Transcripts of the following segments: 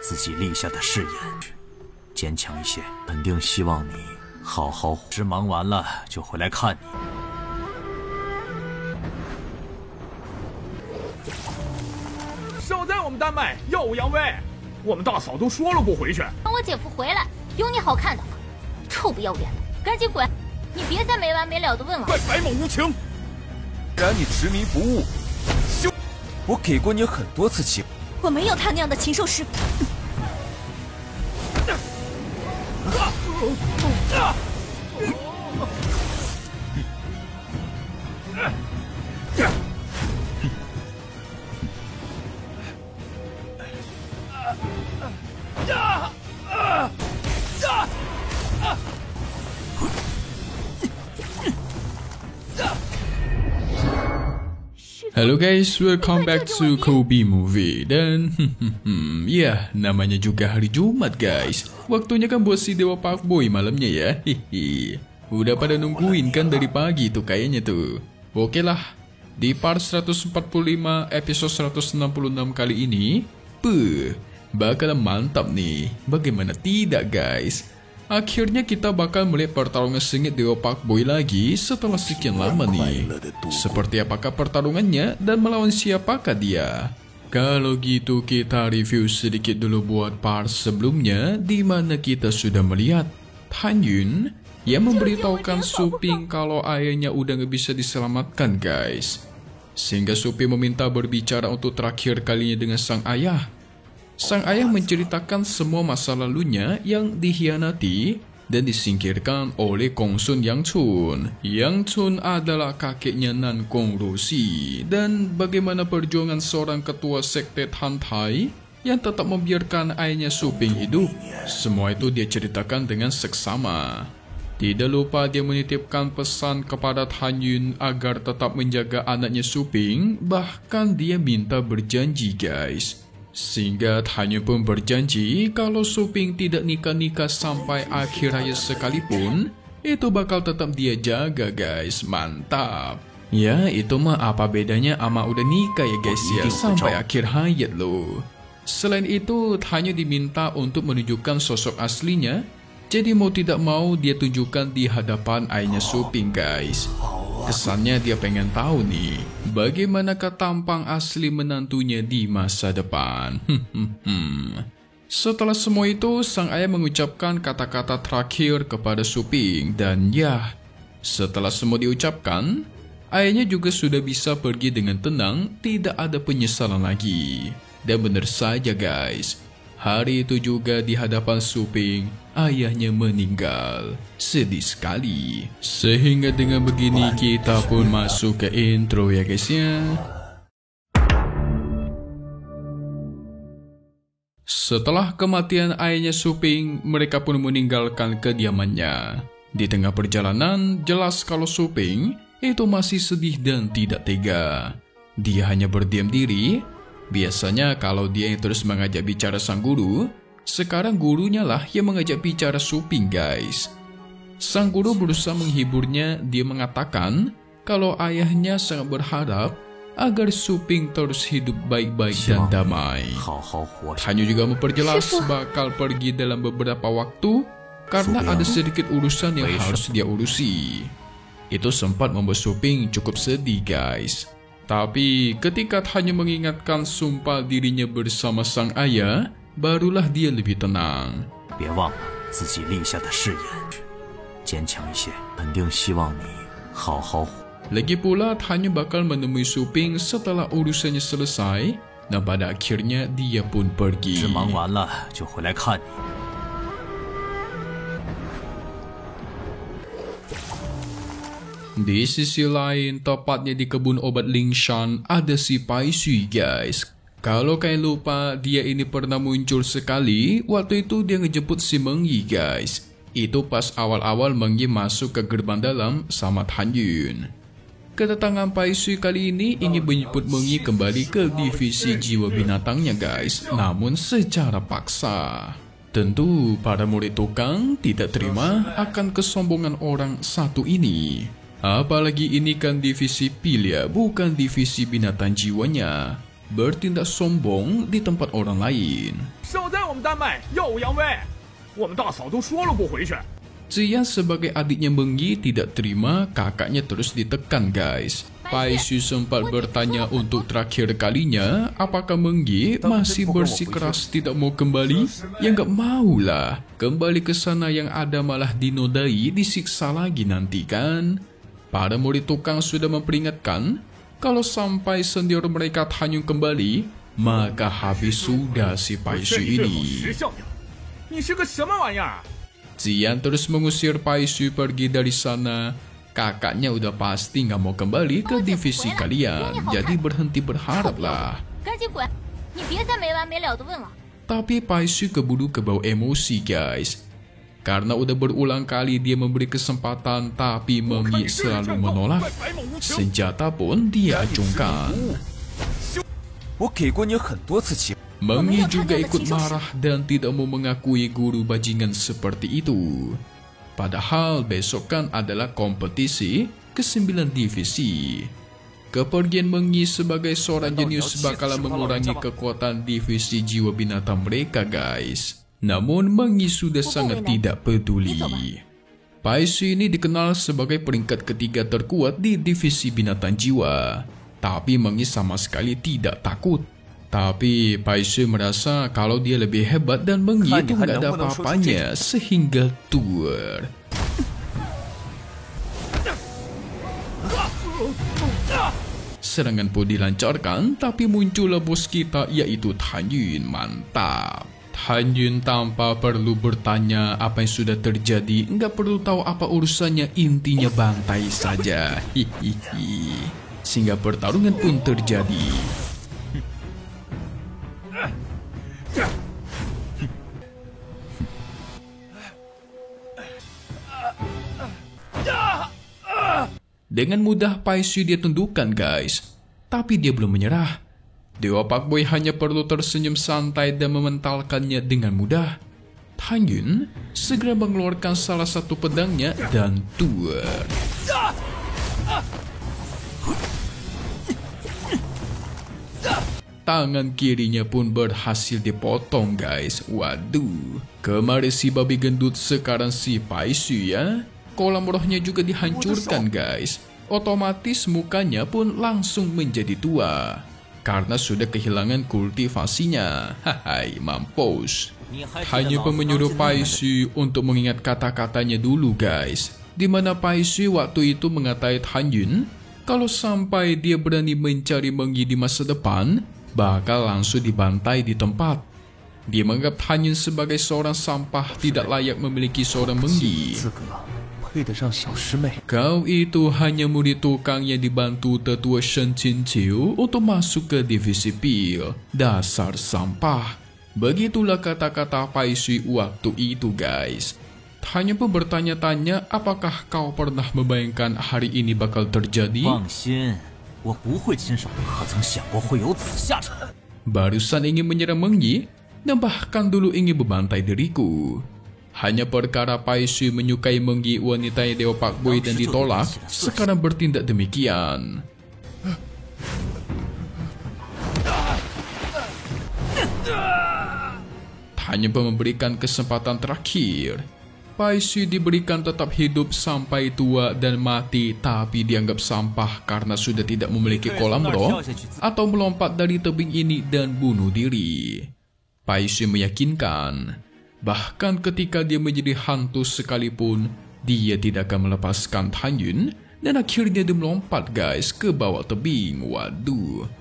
自己立下的誓言，坚强一些，肯定希望你好好。事忙完了就回来看你。少在我们丹麦耀武扬威，我们大嫂都说了不回去。让我姐夫回来，有你好看的吗？臭不要脸的，赶紧滚！你别再没完没了的问我。怪白某无情。既然你执迷不悟，我给过你很多次机会。我没有他那样的禽兽师。Halo guys, welcome back to Kobe Movie. Dan ya, namanya juga hari Jumat guys. Waktunya kan buat si Dewa Fuckboy malamnya ya. Udah pada nungguin kan dari pagi tuh kayaknya tuh. Oke lah, di part 145 episode 166 kali ini, bakal mantap nih. Bagaimana tidak guys? Akhirnya kita bakal melihat pertarungan sengit Dewa Fuckboy lagi setelah sekian lama nih. Seperti apakah pertarungannya dan melawan siapakah dia? Kalau gitu kita review sedikit dulu buat part sebelumnya, di mana kita sudah melihat Han Yun yang memberitahukan Suping kalau ayahnya udah gak bisa diselamatkan guys. Sehingga Suping meminta berbicara untuk terakhir kalinya dengan sang ayah. Sang ayah menceritakan semua masa lalunya yang dikhianati dan disingkirkan oleh Kong Sun Yang Chun. Yang Chun adalah kakeknya Nan Kong Roshi, dan bagaimana perjuangan seorang ketua sekte Tantai yang tetap membiarkan ayahnya Suping hidup. Semua itu dia ceritakan dengan seksama. Tidak lupa dia menitipkan pesan kepada Han Yun agar tetap menjaga anaknya Suping, bahkan dia minta berjanji guys. Sehingga Tanya pun berjanji kalau Suping tidak nikah-nikah sampai akhir hayat sekalipun, itu bakal tetap dia jaga guys. Mantap. Ya itu mah apa bedanya ama udah nikah ya guys ya, sampai akhir hayat loh. Selain itu Tanya diminta untuk menunjukkan sosok aslinya. Jadi mau tidak mau dia tunjukkan di hadapan ayahnya Suping guys. Kesannya dia pengen tahu nih, bagaimanakah tampang asli menantunya di masa depan. Setelah semua itu, sang ayah mengucapkan kata-kata terakhir kepada Suping. Dan ya, setelah semua diucapkan, ayahnya juga sudah bisa pergi dengan tenang, tidak ada penyesalan lagi. Dan benar saja guys, hari itu juga di hadapan Suping, ayahnya meninggal. Sedih sekali. Sehingga dengan begini kita pun masuk ke intro ya guys ya. Setelah kematian ayahnya Suping, mereka pun meninggalkan kediamannya. Di tengah perjalanan, jelas kalau Suping itu masih sedih dan tidak tega. Dia hanya berdiam diri. Biasanya kalau dia yang terus mengajak bicara sang guru, sekarang gurunya lah yang mengajak bicara Suping guys. Sang guru berusaha menghiburnya. Dia mengatakan kalau ayahnya sangat berharap agar Suping terus hidup baik-baik dan damai. Hanya juga memperjelas bakal pergi dalam beberapa waktu karena ada sedikit urusan yang harus dia urusi. Itu sempat membuat Suping cukup sedih guys. Tapi ketika hanya mengingatkan sumpah dirinya bersama sang ayah, barulah dia lebih tenang. 别忘了自己立下的誓言，坚强一些，肯定希望你好好活。 Lagi pula hanya bakal menemui Suping setelah urusannya selesai, dan pada akhirnya dia pun pergi. 事忙完了就回来看你。 Di sisi lain, tepatnya di kebun obat Lingshan, ada si Pai Shui guys. Kalau kalian lupa, dia ini pernah muncul sekali. Waktu itu dia ngejemput si Meng Yi guys. Itu pas awal-awal Meng Yi masuk ke gerbang dalam sama Han Yun. Kedatangan Pai Shui kali ini ingin menjemput Meng Yi kembali ke divisi jiwa binatangnya guys, namun secara paksa. Tentu para murid tukang tidak terima akan kesombongan orang satu ini. Apalagi ini kan divisi Pilia, bukan divisi binatang jiwanya. Bertindak sombong di tempat orang lain. 我们丹麦耀武扬威，我们大嫂都说了不回去。 Ziyan sebagai adiknya Mengyi tidak terima kakaknya terus ditekan guys. Pai Shu sempat bertanya untuk terakhir kalinya apakah Mengyi masih bersikeras tidak mau kembali. Ya nggak mau lah, kembali ke sana yang ada malah dinodai disiksa lagi nanti kan. Para murid tukang sudah memperingatkan kalau sampai senior mereka Tanyun kembali maka habis sudah si Pai Shu ini. 你是个什么玩意儿？ Ziyan terus mengusir Pai Shu pergi dari sana. Kakaknya udah pasti nggak mau kembali ke divisi kalian, jadi berhenti berharap lah. Tapi Pai Shu keburu kebawa emosi guys. Karena udah berulang kali dia memberi kesempatan tapi Mengyi selalu menolak. Senjata pun dia acungkan. Mengyi juga ikut marah dan tidak mau mengakui guru bajingan seperti itu. Padahal besok kan adalah kompetisi ke-9 divisi. Kepergian Mengyi sebagai seorang jenius bakalan mengurangi kekuatan divisi jiwa binatang mereka guys. Namun Mengyi sudah sangat tidak peduli. Pai Shu ini dikenal sebagai peringkat ketiga terkuat di divisi binatang jiwa. Tapi Mengyi sama sekali tidak takut. Tapi Pai Shu merasa kalau dia lebih hebat dan Mengyi itu nggak ada apa-apanya sehingga tur. Serangan pun dilancarkan tapi muncullah bos kita yaitu Tanyun. Mantap. Tanyun tanpa perlu bertanya apa yang sudah terjadi, nggak perlu tahu apa urusannya, intinya bantai saja. Hihihi. Sehingga pertarungan pun terjadi. Dengan mudah Pai Shu dia tundukkan guys. Tapi dia belum menyerah. Dewa Pak Boy hanya perlu tersenyum santai dan mementalkannya dengan mudah. Tanyun segera mengeluarkan salah satu pedangnya dan tur. Tangan kirinya pun berhasil dipotong guys. Waduh, kemarin si babi gendut sekarang si Pai Shu ya. Kolam rohnya juga dihancurkan guys. Otomatis mukanya pun langsung menjadi tua karena sudah kehilangan kultivasinya. Hai, mampus. Hanya menyuruh Pai Shu untuk mengingat kata-katanya dulu guys. Dimana Pai Shu waktu itu mengatai Tanyun kalau sampai dia berani mencari Mengyi di masa depan bakal langsung dibantai di tempat. Dia menganggap Tanyun sebagai seorang sampah tidak layak memiliki seorang Mengyi. Kau itu hanya murid tukang yang dibantu tetua Shen Qinqiu untuk masuk ke divisi pil. Dasar sampah. Begitulah kata-kata Pai Shu waktu itu guys. Tanyun pun bertanya-tanya apakah kau pernah membayangkan hari ini bakal terjadi? Barusan ingin menyerang Mengyi dan bahkan dulu ingin membantai diriku. Hanya perkara Pai Shu menyukai Mengyi wanita Dewa Pak Boy dan ditolak, sekarang bertindak demikian. Hanya memberikan kesempatan terakhir. Pai Shu diberikan tetap hidup sampai tua dan mati, tapi dianggap sampah karena sudah tidak memiliki kolam roh atau melompat dari tebing ini dan bunuh diri. Pai Shu meyakinkan bahkan ketika dia menjadi hantu sekalipun, dia tidak akan melepaskan Tanyun dan akhirnya dia melompat guys ke bawah tebing. Waduh.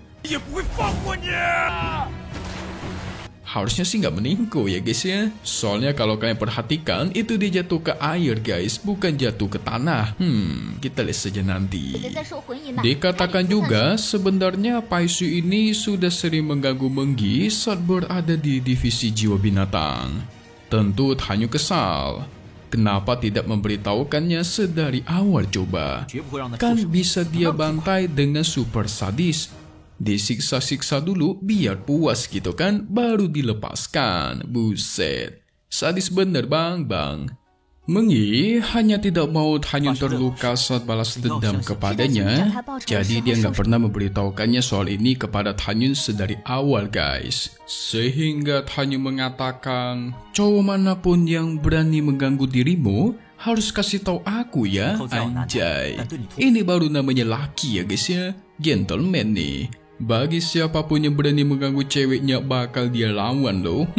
Harusnya sih nggak meninggal ya guys ya. Soalnya kalau kalian perhatikan itu dia jatuh ke air guys, bukan jatuh ke tanah. Kita lihat saja nanti. Dikatakan juga sebenarnya Pai Shu ini sudah sering mengganggu Mengyi saat berada di divisi jiwa binatang. Tentu Tanyun kesal. Kenapa tidak memberitahukannya sedari awal coba? Kan bisa dia bantai dengan super sadis. Disiksa-siksa dulu biar puas gitu kan, baru dilepaskan. Buset, sadis bener bang. Mengi hanya tidak mau Tanyun terluka saat balas dendam kepadanya, jadi dia nggak pernah memberitahukannya soal ini kepada Tanyun sedari awal guys. Sehingga Tanyun mengatakan, cowok manapun yang berani mengganggu dirimu harus kasih tahu aku ya, anjay. Ini baru namanya laki ya guys ya, gentleman nih. Bagi siapapun yang berani mengganggu ceweknya bakal dia lawan loh.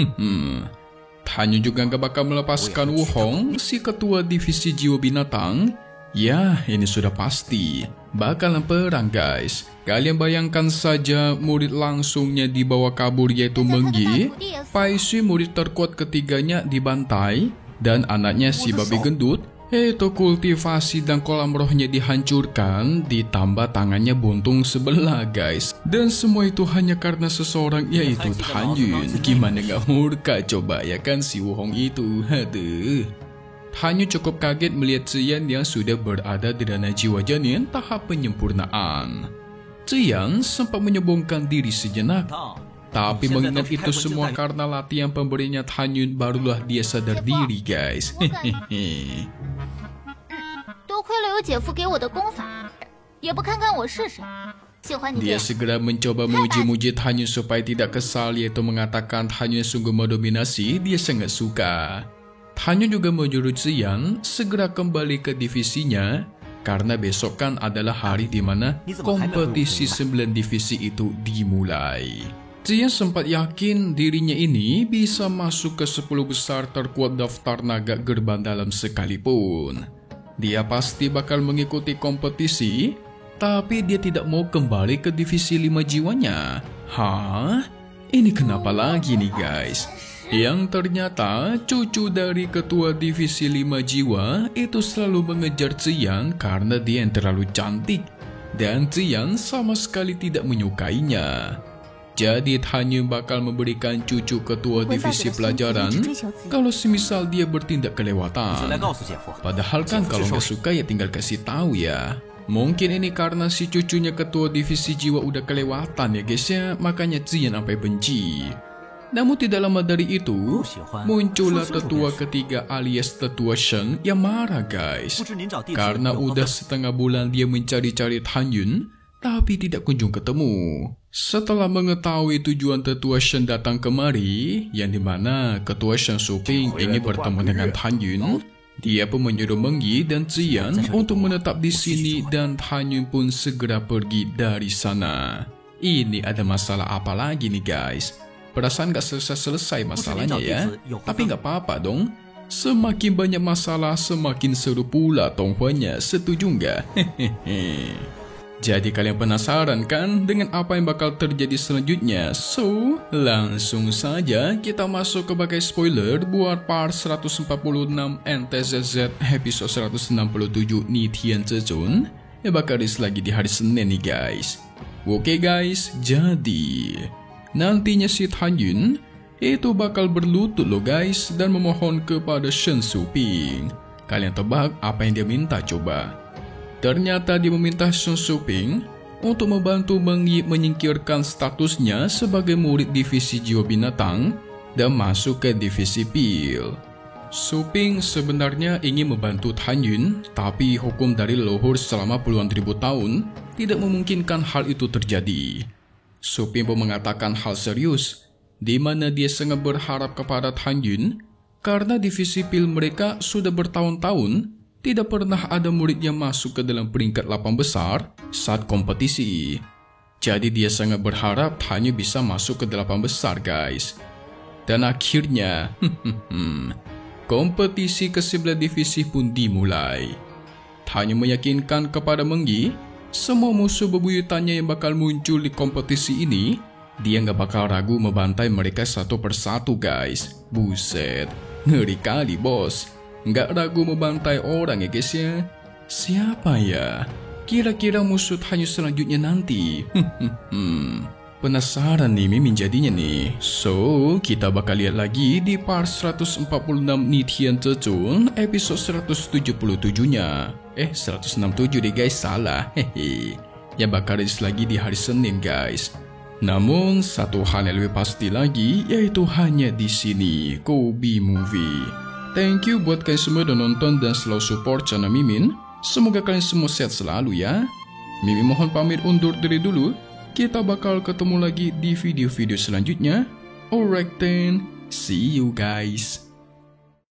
Tanyun juga gak bakal melepaskan Wuhong, si ketua divisi jiwa binatang. Ya, ini sudah pasti bakalan perang guys. Kalian bayangkan saja murid langsungnya dibawa kabur yaitu Menggi, Paisui murid terkuat ketiganya dibantai, dan anaknya si babi gendut, itu kultivasi dan kolam rohnya dihancurkan, ditambah tangannya buntung sebelah guys. Dan semua itu hanya karena seseorang yaitu Tanyun. Gimana gak murka coba ya kan si Wuhong itu. Aduh. Tanyun cukup kaget melihat Ziyan yang sudah berada di ranah jiwa janin tahap penyempurnaan. Ziyan sempat menyombongkan diri sejenak. Tapi mengingat itu semua karena latihan pemberinya Tanyun, barulah dia sadar diri guys. Hehehe. 多亏了有姐夫给我的功法，也不看看我是谁。喜欢你。 Dia segera mencoba memuji-muji Tanyun supaya tidak kesal, yaitu mengatakan Tanyun sungguh mendominasi, dia sangat suka. Tanyun juga menyuruh Ziyan segera kembali ke divisinya, karena besok kan adalah hari di mana kompetisi 9 divisi itu dimulai. Ziyan sempat yakin dirinya ini bisa masuk ke 10 besar terkuat daftar naga gerbang dalam sekalipun. Dia pasti bakal mengikuti kompetisi, tapi dia tidak mau kembali ke divisi 5 jiwanya. Hah? Ini kenapa lagi nih guys? Yang ternyata cucu dari ketua divisi 5 jiwa itu selalu mengejar Ziyan karena dia yang terlalu cantik, dan Ziyan sama sekali tidak menyukainya. Jadi Tanyun bakal memberikan cucu ketua divisi pelajaran kalau semisal dia bertindak kelewatan. Padahal kan kalau nggak suka ya tinggal kasih tahu ya. Mungkin ini karena si cucunya ketua divisi jiwa udah kelewatan ya guys ya, makanya Ziyan sampai benci. Namun tidak lama dari itu, muncullah tetua ketiga alias tetua Shen yang marah guys. Karena udah setengah bulan dia mencari-cari Tanyun, tapi tidak kunjung ketemu. Setelah mengetahui tujuan tetua Shen datang kemari, yang dimana ketua Shen Suping ingin bertemu dengan Tanyun, dia pun menyuruh Menggi dan Ziyan untuk menetap di sini, dan Tanyun pun segera pergi dari sana. Ini ada masalah apa lagi nih guys? Perasaan gak selesai masalahnya ya. Tapi gak apa-apa dong. Semakin banyak masalah semakin seru pula tonghuanya, setuju nggak? Hehehe. Jadi kalian penasaran kan dengan apa yang bakal terjadi selanjutnya? So, langsung saja kita masuk ke bagai spoiler buat part 146 NTZZ episode 167 Nitian Zezun yang bakal rilis lagi di hari Senin nih guys. Oke guys, jadi nantinya si Tanyun itu bakal berlutut loh guys dan memohon kepada Shen Suping. Kalian tebak apa yang dia minta coba? Ternyata dia meminta Shen Suping untuk membantu Menggi menyingkirkan statusnya sebagai murid divisi jiwa binatang dan masuk ke divisi pil. Suping sebenarnya ingin membantu Tanyun, tapi hukum dari leluhur selama puluhan ribu tahun tidak memungkinkan hal itu terjadi. Suping pun mengatakan hal serius, di mana dia sangat berharap kepada Tanyun karena divisi pil mereka sudah bertahun-tahun tidak pernah ada murid yang masuk ke dalam peringkat 8 besar saat kompetisi. Jadi dia sangat berharap Tanyun bisa masuk ke 8 besar guys. Dan akhirnya, kompetisi ke-11 divisi pun dimulai. Tanyun meyakinkan kepada Menggi, semua musuh bebuyutannya yang bakal muncul di kompetisi ini, dia nggak bakal ragu membantai mereka satu persatu guys. Buset, ngeri kali bos. Nggak ragu membantai orang ya guys ya. Siapa ya? Kira-kira musuh Tanyun selanjutnya nanti? Penasaran nih Mimin jadinya nih. So, kita bakal lihat lagi di part 146 Nitian Zezun episode 177-nya. 167 deh guys, salah. Hehe. Yang bakal rilis lagi di hari Senin guys. Namun, satu hal yang lebih pasti lagi yaitu hanya di sini, Kobe Movie. Thank you buat kalian semua udah nonton dan selalu support channel Mimin. Semoga kalian semua sehat selalu ya. Mimin mohon pamit undur diri dulu. Kita bakal ketemu lagi di video-video selanjutnya. Alright then, see you guys.